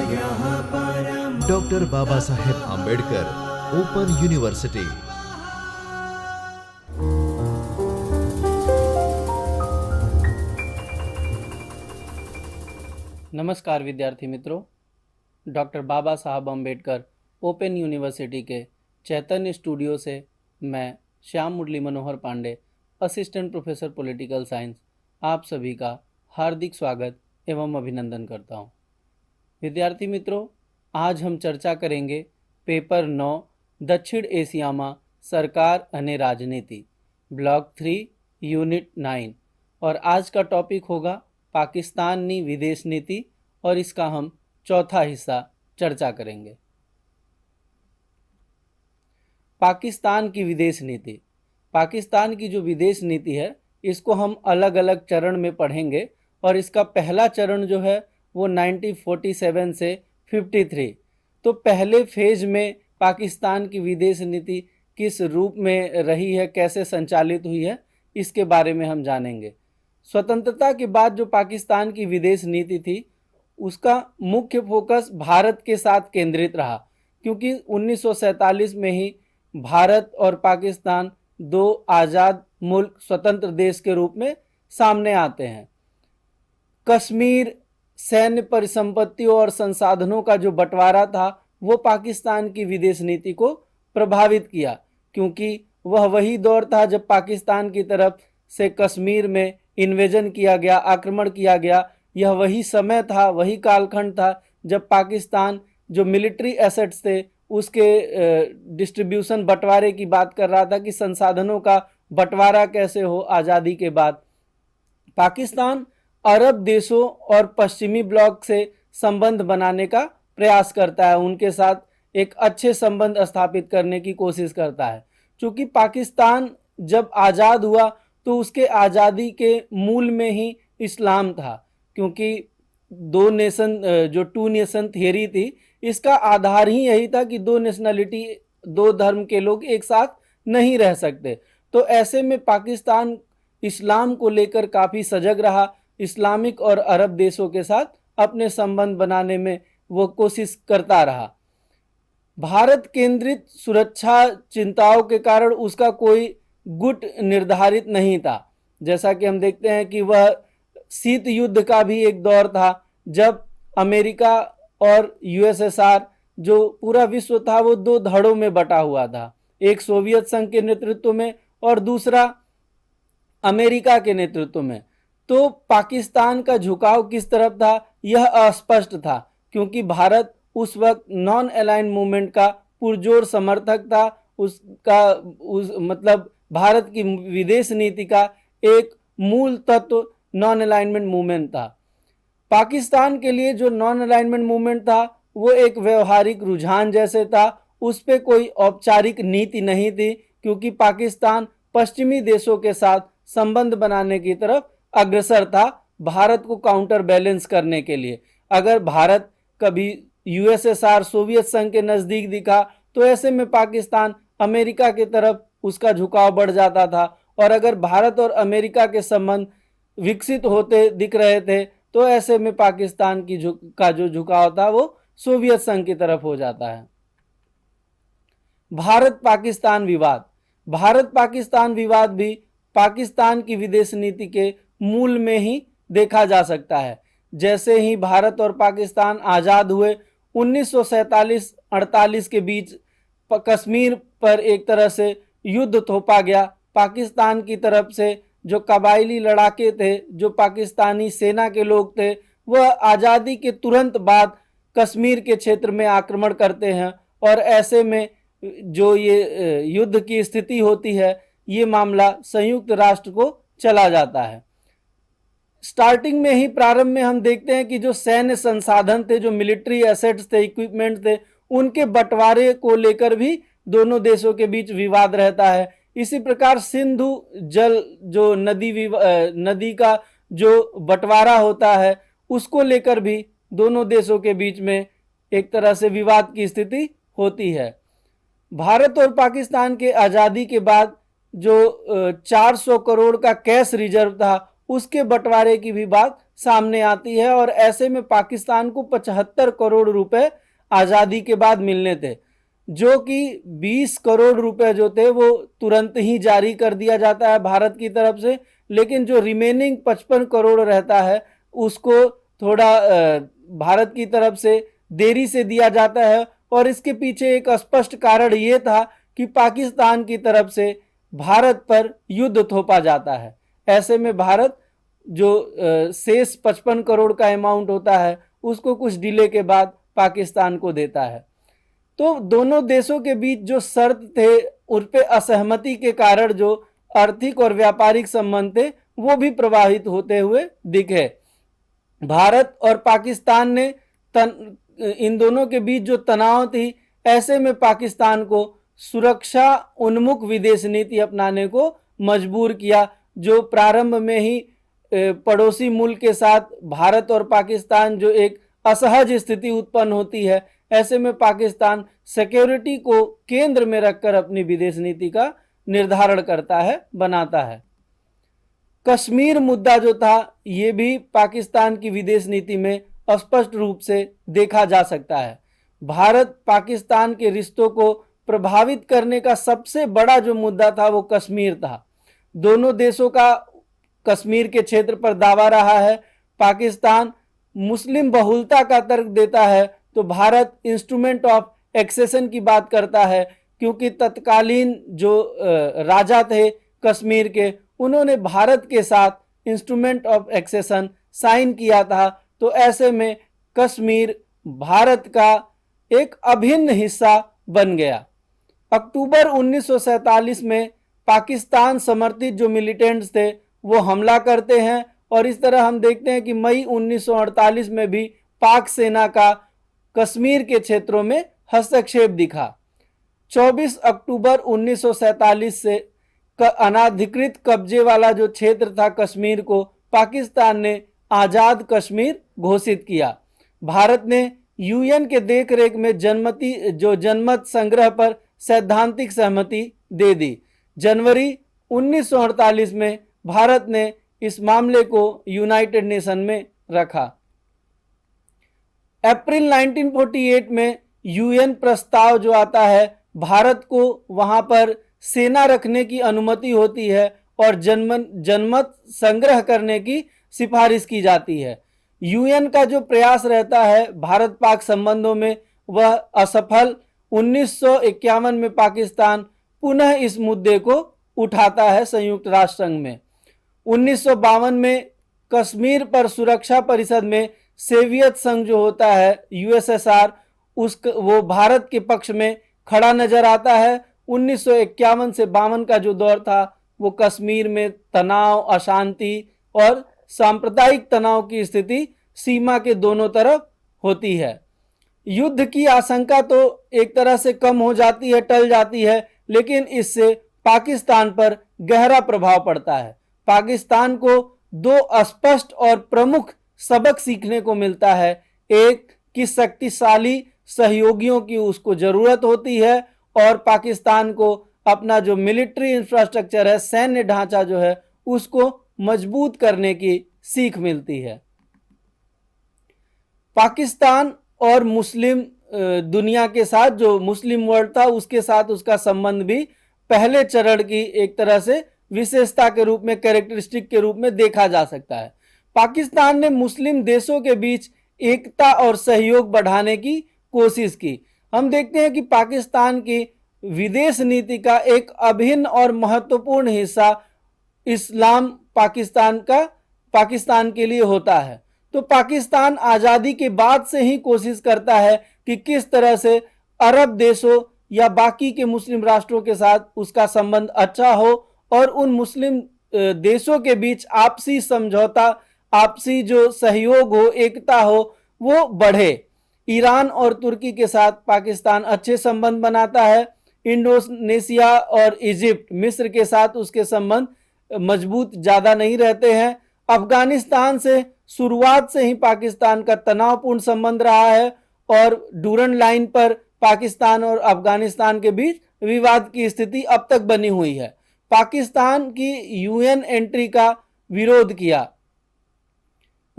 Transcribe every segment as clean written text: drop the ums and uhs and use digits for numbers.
Doctor Baba Saheb Ambedkar open university. नमस्कार विद्यार्थी मित्रों, डॉक्टर बाबा साहब आंबेडकर ओपन यूनिवर्सिटी के चैतन्य स्टूडियो से मैं Shyam Murli Manohar Pandey, assistant professor political science, आप सभी का हार्दिक स्वागत एवं अभिनंदन करता हूं। विद्यार्थी मित्रों, आज हम चर्चा करेंगे पेपर 9 दक्षिण एशियामा सरकार अने राजनीति, ब्लॉक 3 यूनिट 9, और आज का टॉपिक होगा पाकिस्तानी विदेश नीति, और इसका हम चौथा हिस्सा चर्चा करेंगे। पाकिस्तान की विदेश नीति। पाकिस्तान की जो विदेश नीति है, इसको हम अलग अलग चरण में पढ़ेंगे, और इसका पहला चरण जो है वो 1947 से 53। तो पहले फेज में पाकिस्तान की विदेश नीति किस रूप में रही है, कैसे संचालित हुई है, इसके बारे में हम जानेंगे। स्वतंत्रता के बाद जो पाकिस्तान की विदेश नीति थी, उसका मुख्य फोकस भारत के साथ केंद्रित रहा, क्योंकि 1947 में ही भारत और पाकिस्तान दो आज़ाद मुल्क, स्वतंत्र देश के रूप में सामने आते हैं। कश्मीर, सैन्य परिसंपत्तियों और संसाधनों का जो बंटवारा था, वो पाकिस्तान की विदेश नीति को प्रभावित किया, क्योंकि वह वही दौर था जब पाकिस्तान की तरफ से कश्मीर में इन्वेजन किया गया, आक्रमण किया गया। यह वही समय था, वही कालखंड था जब पाकिस्तान जो मिलिट्री एसेट्स थे उसके डिस्ट्रीब्यूशन, बंटवारे की बात कर रहा था कि संसाधनों का बंटवारा कैसे हो आज़ादी के बाद। पाकिस्तान अरब देशों और पश्चिमी ब्लॉक से संबंध बनाने का प्रयास करता है, उनके साथ एक अच्छे संबंध स्थापित करने की कोशिश करता है। चूँकि पाकिस्तान जब आज़ाद हुआ तो उसके आज़ादी के मूल में ही इस्लाम था, क्योंकि दो नेशन, जो टू नेशन थियरी थी, इसका आधार ही यही था कि दो नेशनलिटी, दो धर्म के लोग एक साथ नहीं रह सकते। तो ऐसे में पाकिस्तान इस्लाम को लेकर काफ़ी सजग रहा, इस्लामिक और अरब देशों के साथ अपने संबंध बनाने में वो कोशिश करता रहा। भारत केंद्रित सुरक्षा चिंताओं के कारण उसका कोई गुट निर्धारित नहीं था। जैसा कि हम देखते हैं कि वह शीत युद्ध का भी एक दौर था, जब अमेरिका और यूएसएसआर, जो पूरा विश्व था, वो दो धड़ों में बटा हुआ था, एक सोवियत संघ के नेतृत्व में और दूसरा अमेरिका के नेतृत्व में। तो पाकिस्तान का झुकाव किस तरफ था, यह अस्पष्ट था, क्योंकि भारत उस वक्त नॉन अलाइन मूवमेंट का पुरजोर समर्थक था। मतलब भारत की विदेश नीति का एक मूल तत्व नॉन अलाइनमेंट मूवमेंट था। पाकिस्तान के लिए जो नॉन अलाइनमेंट मूवमेंट था, वो एक व्यवहारिक रुझान जैसे था, उस पर कोई औपचारिक नीति नहीं थी, क्योंकि पाकिस्तान पश्चिमी देशों के साथ संबंध बनाने की तरफ अग्रसर था, भारत को काउंटर बैलेंस करने के लिए। अगर भारत कभी यूएसएसआर, सोवियत संघ के नज़दीक दिखा, तो ऐसे में पाकिस्तान अमेरिका की तरफ उसका झुकाव बढ़ जाता था, और अगर भारत और अमेरिका के संबंध विकसित होते दिख रहे थे, तो ऐसे में पाकिस्तान की का जो झुकाव था वो सोवियत संघ की तरफ हो जाता है। भारत पाकिस्तान विवाद। भारत पाकिस्तान विवाद भी पाकिस्तान की विदेश नीति के मूल में ही देखा जा सकता है। जैसे ही भारत और पाकिस्तान आज़ाद हुए, 1947-48 के बीच कश्मीर पर एक तरह से युद्ध थोपा गया। पाकिस्तान की तरफ से जो कबायली लड़ाके थे, जो पाकिस्तानी सेना के लोग थे, वह आज़ादी के तुरंत बाद कश्मीर के क्षेत्र में आक्रमण करते हैं, और ऐसे में जो ये युद्ध की स्थिति होती है, ये मामला संयुक्त राष्ट्र को चला जाता है। स्टार्टिंग में ही, प्रारंभ में हम देखते हैं कि जो सैन्य संसाधन थे, जो मिलिट्री एसेट्स थे, इक्विपमेंट थे, उनके बंटवारे को लेकर भी दोनों देशों के बीच विवाद रहता है। इसी प्रकार सिंधु जल, जो नदी का जो बंटवारा होता है, उसको लेकर भी दोनों देशों के बीच में एक तरह से विवाद की स्थिति होती है। भारत और पाकिस्तान के आज़ादी के बाद जो 400 करोड़ का कैश रिजर्व था, उसके बंटवारे की भी बात सामने आती है और ऐसे में पाकिस्तान को 75 करोड़ रुपए आज़ादी के बाद मिलने थे, जो कि 20 करोड़ रुपए जो थे वो तुरंत ही जारी कर दिया जाता है भारत की तरफ से, लेकिन जो रिमेनिंग 55 करोड़ रहता है उसको थोड़ा भारत की तरफ से देरी से दिया जाता है। और इसके पीछे एक स्पष्ट कारण ये था कि पाकिस्तान की तरफ से भारत पर युद्ध थोपा जाता है। ऐसे में भारत जो शेष 55 करोड़ का अमाउंट होता है उसको कुछ डिले के बाद पाकिस्तान को देता है। तो दोनों देशों के बीच जो शर्त थे उन पे असहमति के कारण जो आर्थिक और व्यापारिक संबंध थे वो भी प्रभावित होते हुए दिखे। भारत और पाकिस्तान ने इन दोनों के बीच जो तनाव थी, ऐसे में पाकिस्तान को सुरक्षा उन्मुख विदेश नीति अपनाने को मजबूर किया, जो प्रारंभ में ही पड़ोसी मुल्क के साथ भारत और पाकिस्तान जो एक असहज स्थिति उत्पन्न होती है, ऐसे में पाकिस्तान सिक्योरिटी को केंद्र में रखकर अपनी विदेश नीति का निर्धारण करता है, बनाता है। कश्मीर मुद्दा जो था ये भी पाकिस्तान की विदेश नीति में स्पष्ट रूप से देखा जा सकता है। भारत पाकिस्तान के रिश्तों को प्रभावित करने का सबसे बड़ा जो मुद्दा था वो कश्मीर था। दोनों देशों का कश्मीर के क्षेत्र पर दावा रहा है। पाकिस्तान मुस्लिम बहुलता का तर्क देता है तो भारत इंस्ट्रूमेंट ऑफ एक्सेशन की बात करता है, क्योंकि तत्कालीन जो राजा थे कश्मीर के, उन्होंने भारत के साथ इंस्ट्रूमेंट ऑफ एक्सेशन साइन किया था। तो ऐसे में कश्मीर भारत का एक अभिन्न हिस्सा बन गया। अक्टूबर 1947 में पाकिस्तान समर्थित जो मिलिटेंट्स थे वो हमला करते हैं और इस तरह हम देखते हैं कि मई 1948 में भी पाक सेना का कश्मीर के क्षेत्रों में हस्तक्षेप दिखा। 24 अक्टूबर 1947 से अनाधिकृत कब्जे वाला जो क्षेत्र था कश्मीर को पाकिस्तान ने आज़ाद कश्मीर घोषित किया। भारत ने यूएन के देखरेख में जनमत संग्रह पर सैद्धांतिक सहमति दे दी। जनवरी 1948 में भारत ने इस मामले को यूनाइटेड नेशन में रखा। अप्रैल 1948 में यूएन प्रस्ताव जो आता है, भारत को वहां पर सेना रखने की अनुमति होती है और जनमत संग्रह करने की सिफारिश की जाती है। यूएन का जो प्रयास रहता है भारत पाक संबंधों में वह असफल। 1951 में पाकिस्तान पुनः इस मुद्दे को उठाता है संयुक्त राष्ट्र संघ में। 1952 में कश्मीर पर सुरक्षा परिषद में सोवियत संघ जो होता है यूएसएसआर, वो भारत के पक्ष में खड़ा नजर आता है। 1951 से 52 का जो दौर था वो कश्मीर में तनाव, अशांति और सांप्रदायिक तनाव की स्थिति सीमा के दोनों तरफ होती है। युद्ध की आशंका तो एक तरह से कम हो जाती है, टल जाती है, लेकिन इससे पाकिस्तान पर गहरा प्रभाव पड़ता है। पाकिस्तान को दो स्पष्ट और प्रमुख सबक सीखने को मिलता है। एक कि शक्तिशाली सहयोगियों की उसको जरूरत होती है और पाकिस्तान को अपना जो मिलिट्री इंफ्रास्ट्रक्चर है, सैन्य ढांचा जो है, उसको मजबूत करने की सीख मिलती है। पाकिस्तान और मुस्लिम दुनिया के साथ जो मुस्लिम वर्ल्ड था उसके साथ उसका संबंध भी पहले चरण की एक तरह से विशेषता के रूप में, कैरेक्टरिस्टिक के रूप में देखा जा सकता है। पाकिस्तान ने मुस्लिम देशों के बीच एकता और सहयोग बढ़ाने की कोशिश की। हम देखते हैं कि पाकिस्तान की विदेश नीति का एक अभिन्न और महत्वपूर्ण हिस्सा इस्लाम पाकिस्तान के लिए होता है। तो पाकिस्तान आज़ादी के बाद से ही कोशिश करता है कि किस तरह से अरब देशों या बाकी के मुस्लिम राष्ट्रों के साथ उसका संबंध अच्छा हो और उन मुस्लिम देशों के बीच आपसी समझौता, आपसी जो सहयोग हो, एकता हो, वो बढ़े। ईरान और तुर्की के साथ पाकिस्तान अच्छे संबंध बनाता है। इंडोनेशिया और इजिप्ट, मिस्र के साथ उसके संबंध मजबूत ज़्यादा नहीं रहते हैं। अफगानिस्तान से शुरुआत से ही पाकिस्तान का तनावपूर्ण संबंध रहा है और डूरन लाइन पर पाकिस्तान और अफगानिस्तान के बीच विवाद की स्थिति अब तक बनी हुई है। पाकिस्तान की यूएन एंट्री का विरोध किया।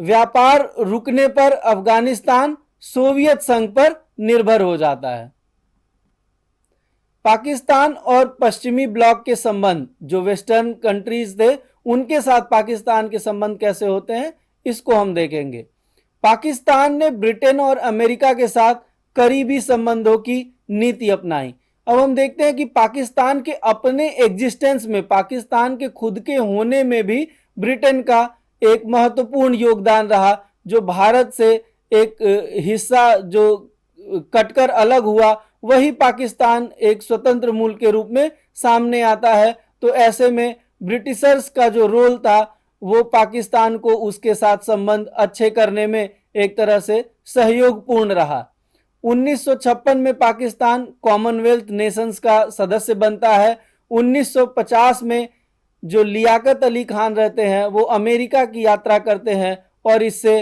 व्यापार रुकने पर अफगानिस्तान सोवियत संघ पर निर्भर हो जाता है। पाकिस्तान और पश्चिमी ब्लॉक के संबंध, जो वेस्टर्न कंट्रीज थे उनके साथ पाकिस्तान के संबंध कैसे होते हैं, इसको हम देखेंगे। पाकिस्तान ने ब्रिटेन और अमेरिका के साथ करीबी संबंधों की नीति अपनाई। अब हम देखते हैं कि पाकिस्तान के अपने एग्जिस्टेंस में, पाकिस्तान के खुद के होने में भी ब्रिटेन का एक महत्वपूर्ण योगदान रहा। जो भारत से एक हिस्सा जो कटकर अलग हुआ, वही पाकिस्तान एक स्वतंत्र मुल्क के रूप में सामने आता है। तो ऐसे में ब्रिटिशर्स का जो रोल था वो पाकिस्तान को उसके साथ संबंध अच्छे करने में एक तरह से सहयोगपूर्ण रहा। 1956 में पाकिस्तान कॉमनवेल्थ नेशंस का सदस्य बनता है। 1950 में जो लियाकत अली खान रहते हैं वो अमेरिका की यात्रा करते हैं और इससे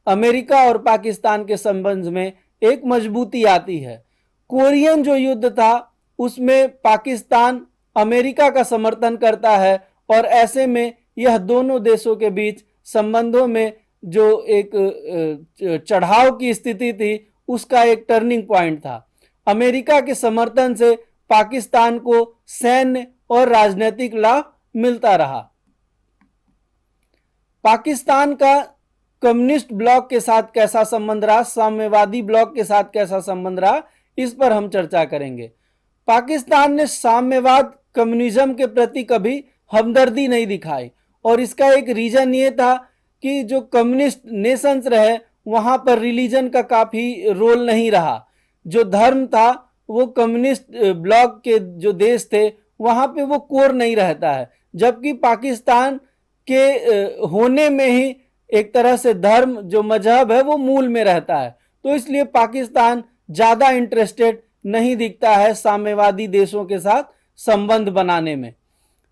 अमेरिका और पाकिस्तान के संबंध में एक मजबूती आती है। कोरियन जो युद्ध था उसमें पाकिस्तान अमेरिका का समर्थन करता है और ऐसे में यह दोनों देशों के बीच संबंधों में जो एक चढ़ाव की स्थिति थी उसका एक टर्निंग पॉइंट था। अमेरिका के समर्थन से पाकिस्तान को सैन्य और राजनीतिक लाभ मिलता रहा। पाकिस्तान का कम्युनिस्ट ब्लॉक के साथ कैसा संबंध रहा, साम्यवादी ब्लॉक के साथ कैसा संबंध रहा, इस पर हम चर्चा करेंगे। पाकिस्तान ने साम्यवाद कम्युनिज्म के प्रति कभी हमदर्दी नहीं दिखाई और इसका एक रीजन ये था कि जो कम्युनिस्ट नेशंस रहे वहां पर रिलीजन का काफी रोल नहीं रहा। जो धर्म था वो कम्युनिस्ट ब्लॉक के जो देश थे वहां पे वो कोर नहीं रहता है, जबकि पाकिस्तान के होने में ही एक तरह से धर्म जो मजहब है वो मूल में रहता है। तो इसलिए पाकिस्तान ज्यादा इंटरेस्टेड नहीं दिखता है साम्यवादी देशों के साथ संबंध बनाने में।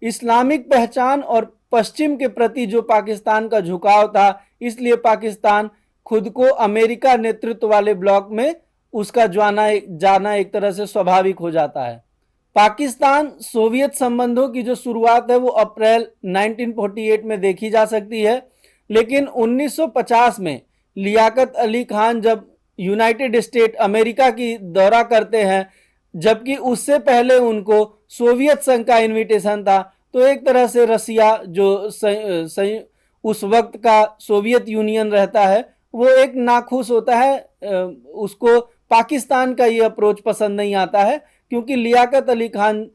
इस्लामिक पहचान और पश्चिम के प्रति जो पाकिस्तान का झुकाव था, इसलिए पाकिस्तान खुद को अमेरिका नेतृत्व वाले ब्लॉक में उसका जाना एक तरह से स्वाभाविक हो जाता है। पाकिस्तान सोवियत संबंधों की जो शुरुआत है वो अप्रैल 1948 में देखी जा सकती है, लेकिन 1950 में लियाकत अली खान जब यूनाइटेड स्टेट अमेरिका की दौरा करते हैं, जबकि उससे पहले उनको सोवियत संघ का इनविटेशन था, तो एक तरह से रसिया जो उस वक्त का सोवियत यूनियन रहता है वो एक नाखुश होता है। उसको पाकिस्तान का ये अप्रोच पसंद नहीं आता है क्योंकि लियाकत अली खान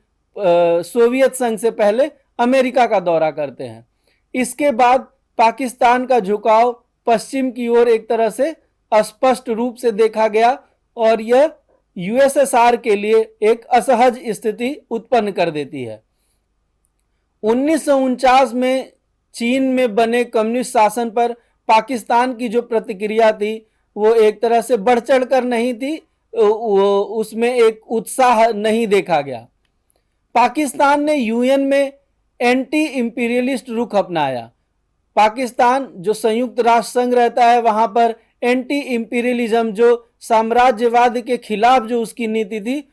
सोवियत संघ से पहले अमेरिका का दौरा करते हैं। इसके बाद पाकिस्तान का झुकाव पश्चिम की ओर एक तरह से स्पष्ट रूप से देखा गया और यह यूएसएसआर के लिए एक असहज स्थिति उत्पन्न कर देती है। 1949 में चीन में बने कम्युनिस्ट शासन पर पाकिस्तान की जो प्रतिक्रिया थी वो एक तरह से बढ़ चढ़कर नहीं थी, उसमें एक उत्साह नहीं देखा गया। पाकिस्तान ने यूएन में एंटी इंपीरियलिस्ट रुख अपनाया। पाकिस्तान जो संयुक्त राष्ट्र संघ रहता है वहां पर एंटी इंपीरियलिज्म, जो साम्राज्यवाद के खिलाफ जो उसकी नीति थी,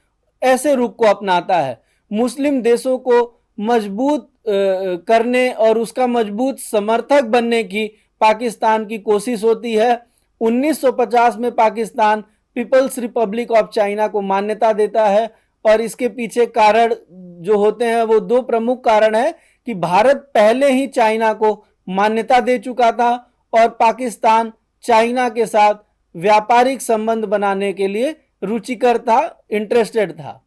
ऐसे रुख को अपनाता है। मुस्लिम देशों को मजबूत करने और उसका मजबूत समर्थक बनने की पाकिस्तान की कोशिश होती है। 1950 में Pakistan People's Republic of China को मान्यता देता है और इसके पीछे कारण जो होते हैं वो दो प्रमुख कारण है कि भारत पहले ही चाइना को मान्यता दे चुका था और पाकिस्तान चाइना के साथ व्यापारिक संबंध बनाने के लिए रुचिकर था, इंटरेस्टेड था।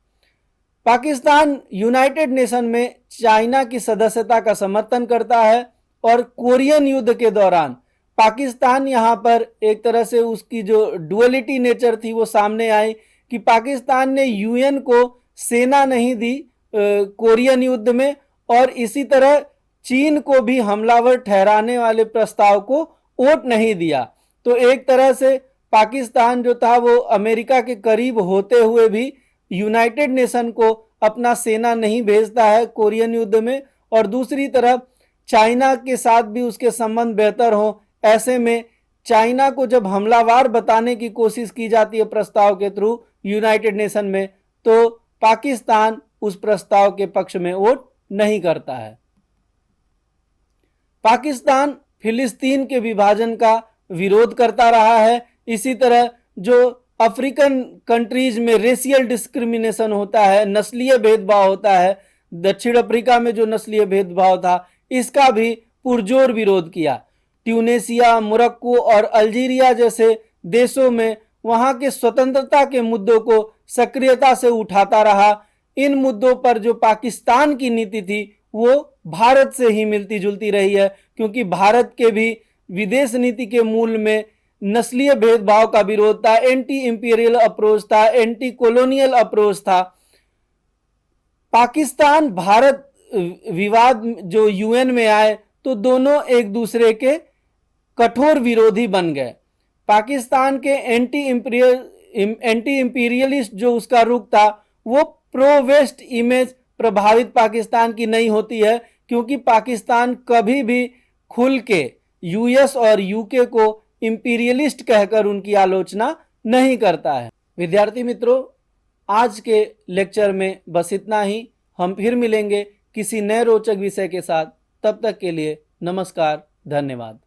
पाकिस्तान यूनाइटेड नेशन में चाइना की सदस्यता का समर्थन करता है और कोरियन युद्ध के दौरान पाकिस्तान यहाँ पर एक तरह से उसकी जो डुअलिटी नेचर थी वो सामने आई कि पाकिस्तान ने यूएन को सेना नहीं दी कोरियन युद्ध में और इसी तरह चीन को भी हमलावर ठहराने वाले प्रस्ताव को वोट नहीं दिया। तो एक तरह से पाकिस्तान जो था वो अमेरिका के करीब होते हुए भी यूनाइटेड नेशन को अपना सेना नहीं भेजता है कोरियन युद्ध में, और दूसरी तरफ चाइना के साथ भी उसके संबंध बेहतर हो। ऐसे में चाइना को जब हमलावर बताने की कोशिश की जाती है प्रस्ताव के थ्रू यूनाइटेड नेशन में, तो पाकिस्तान उस प्रस्ताव के पक्ष में वोट नहीं करता है। पाकिस्तान फिलिस्तीन के विभाजन का विरोध करता रहा है। इसी तरह जो अफ्रीकन कंट्रीज में रेशियल डिस्क्रिमिनेशन होता है, नस्लीय भेदभाव होता है, दक्षिण अफ्रीका में जो नस्लीय भेदभाव था, इसका भी पुरजोर विरोध किया। ट्यूनेशिया, मोरक्को और अल्जीरिया जैसे देशों में वहां के स्वतंत्रता के मुद्दों को सक्रियता से उठाता रहा। इन मुद्दों पर जो पाकिस्तान की नीति थी वो भारत से ही मिलती जुलती रही है, क्योंकि भारत के भी विदेश नीति के मूल में नस्लीय भेदभाव का विरोध था, एंटी इंपीरियल अप्रोच था, एंटी कॉलोनियल अप्रोच था। पाकिस्तान भारत विवाद जो यूएन में आए तो दोनों एक दूसरे के कठोर विरोधी बन गए। पाकिस्तान के एंटी इंपीरियलिस्ट जो उसका रुख था वो प्रो वेस्ट इमेज प्रभावित पाकिस्तान की नहीं होती है, क्योंकि पाकिस्तान कभी भी खुल के यूएस और यूके को इंपीरियलिस्ट कहकर उनकी आलोचना नहीं करता है। विद्यार्थी मित्रों, आज के लेक्चर में बस इतना ही। हम फिर मिलेंगे किसी नए रोचक विषय के साथ। तब तक के लिए नमस्कार, धन्यवाद।